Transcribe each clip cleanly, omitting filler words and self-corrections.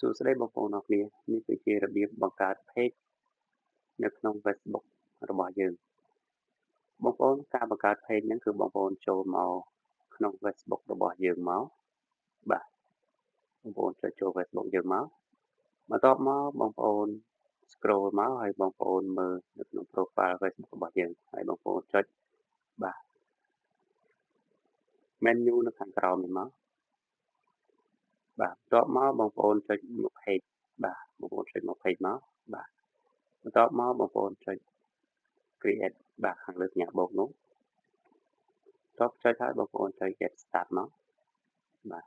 សួស្តីបងប្អូនអរគ្នានេះគឺជារបៀបបង្កើត page នៅក្នុង Facebook របស់យើងបងប្អូនការបង្កើត page ហ្នឹងគឺបងប្អូនចូលមកក្នុង Facebook របស់យើងមកបាទបងប្អូនចុចចូល Facebook យើងមកបន្ទាប់មកបងប្អូន scroll មកហើយបងប្អូនមើលនៅក្នុង profile Facebook របស់យើងហើយបងប្អូនចុចបាទ menu នៅខាងក្រោមនេះមកបាទបន្ទាប់មកបងប្អូនចុចមក page បាទបងប្អូនចុចមក page មកបាទបន្ទាប់មកបងប្អូនចុច create បាទខាងលើសញ្ញាបូកនោះតបចុចហើយបងប្អូនចុច get start មកបាទ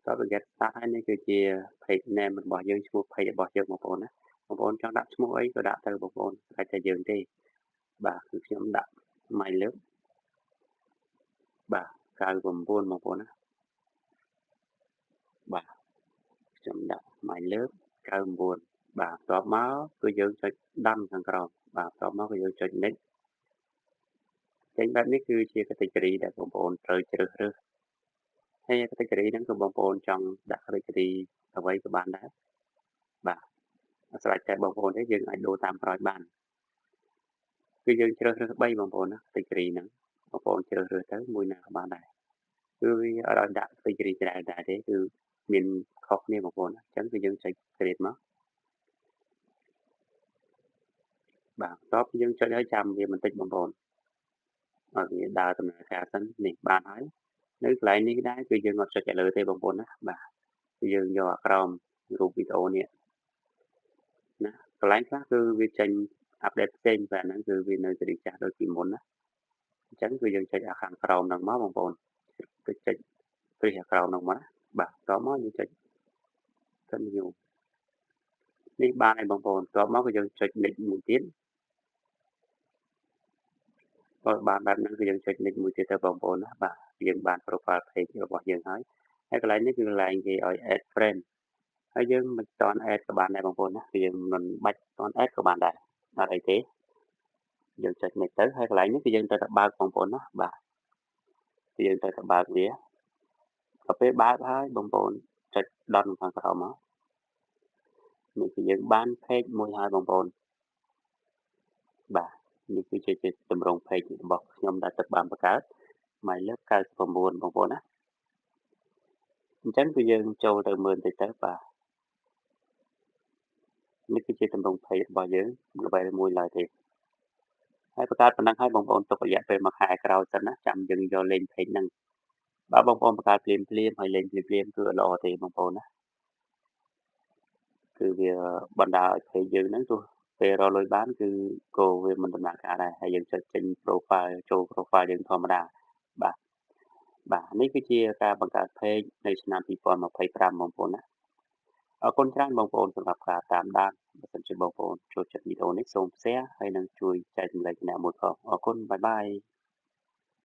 តប get start ហើយនេះគឺជា page name របស់យើងឈ្មោះ page របស់យើងបងប្អូនណាបងប្អូនចង់ដាក់ឈ្មោះអីក៏ដាក់ទៅបងប្អូនតែតែយើងទេបាទគឺខ្ញុំដាក់ my love បាទ99បងប្អូនណាបាទខ្ញុំដាក់ my love 99បាទតបមកគឺយើងចុច done ខាងក្រោមបាទតបមកគឺយើងចុច next ចេញបែបនេះគឺជា category ដែលបងប្អូនត្រូវជ្រើសរើសហើយ category ហ្នឹងគឺបងប្អូនចង់ដាក់ category អ្វីក៏បានដែរបាទអាស្រ័យតែបងប្អូនទេយើងអាចដូរតាមក្រោយបានគឺយើងជ្រើសរើស3បងប្អូនណា category ហ្នឹងបងប្អូនជ្រើសរើសទៅមួយណាក៏បានដែរគឺវាអត់ឲ្យដាក់ category ច្រើនដែរទេគឺមានខុសគ្នាបងប្អូនអញ្ចឹងគឺយើងចុច create មកបាទបន្ទាប់យើងចុចឲ្យចាំវាបន្តិចបងប្អូនឲ្យវាដើរដំណើរការសិននេះបានហើយនៅកន្លែងនេះដែរគឺយើងអត់ចុចឲ្យលើទេបងប្អូនណាបាទគឺយើងយកអាក្រោមរូបវីដេអូនេះណាកន្លែងខ្លះគឺវាចេញអាប់ដេតផ្សេងតែហ្នឹងគឺវានៅសេរីចាស់ដូចពីមុនណាអញ្ចឹងគឺយើងចុចអាខាងក្រោមហ្នឹងមកបងប្អូនគឺចុចព្រិះអាក្រោមហ្នឹងមកណាបាទតមកយើងចុច continue នេះបានហើយបងប្អូនតមកគឺយើងចុច next មួយទៀតបើបានបែបហ្នឹងគឺយើងចុច next មួយទៀតទៅបងប្អូនណាបាទយើងបាន profile page របស់យើងហើហើយកន្លែងនេះគឺកន្លែងគេឲ្យ add friend ហើយយើងមិនតន់ add ក៏បានដែរបងប្អូនណាគឺយើងមិនបាច់តន់ add ក៏បានដែរអត់អីទេយើងចុច next ទៅហើយកន្លែងនេះគឺយើងត្រូវតែបើកបងប្អូនណាបាទគឺយើងត្រូវតែបើកវាដល់ពេលបើកហើយបងប្អូនចុច done ខាងក្រោមមកនេះគឺយើងបាន page មួយហើយបងប្អូនបាទនេះគឺជាទម្រង់ page របស់ខ្ញុំដែលទឹកបានបង្កើត My Love 99បងប្អូនណាអញ្ចឹងគឺយើងចូលទៅមើលបន្តិចទៅបាទនេះគឺជាទម្រង់ page របស់យើងអ្វីមួយឡើយទេហើយបង្កើតប៉ុណ្ណឹងហើយបងប្អូនទុករយៈពេល1ខែក្រោយសិនណាចាំយើងយកលេង page ហ្នឹងបើបងប្អូនបង្កើតភ្លាមៗហើយលេងភ្លាមៗគឺអត់ល្អទេបងប្អូនណាគឺវាបណ្ដាលឲ្យ page យើងហ្នឹងទោះពេលរកលុយបានគឺក៏វាមិនដំណើរការដែរហើយយើងចុចចេញ profile ចូល profile យើងធម្មតាបាទបាទនេះគឺជាការបង្កើត page នៅឆ្នាំ2025បងប្អូនណាអរគុណច្រើនបងប្អូនសម្រាប់ការតាមដានបើសិនជាបងប្អូនចូលចិត្តវីដេអូនេះសូម share ហើយនិងជួយចែករំលែកអ្នកមួយផងអរគុណបាយបាយ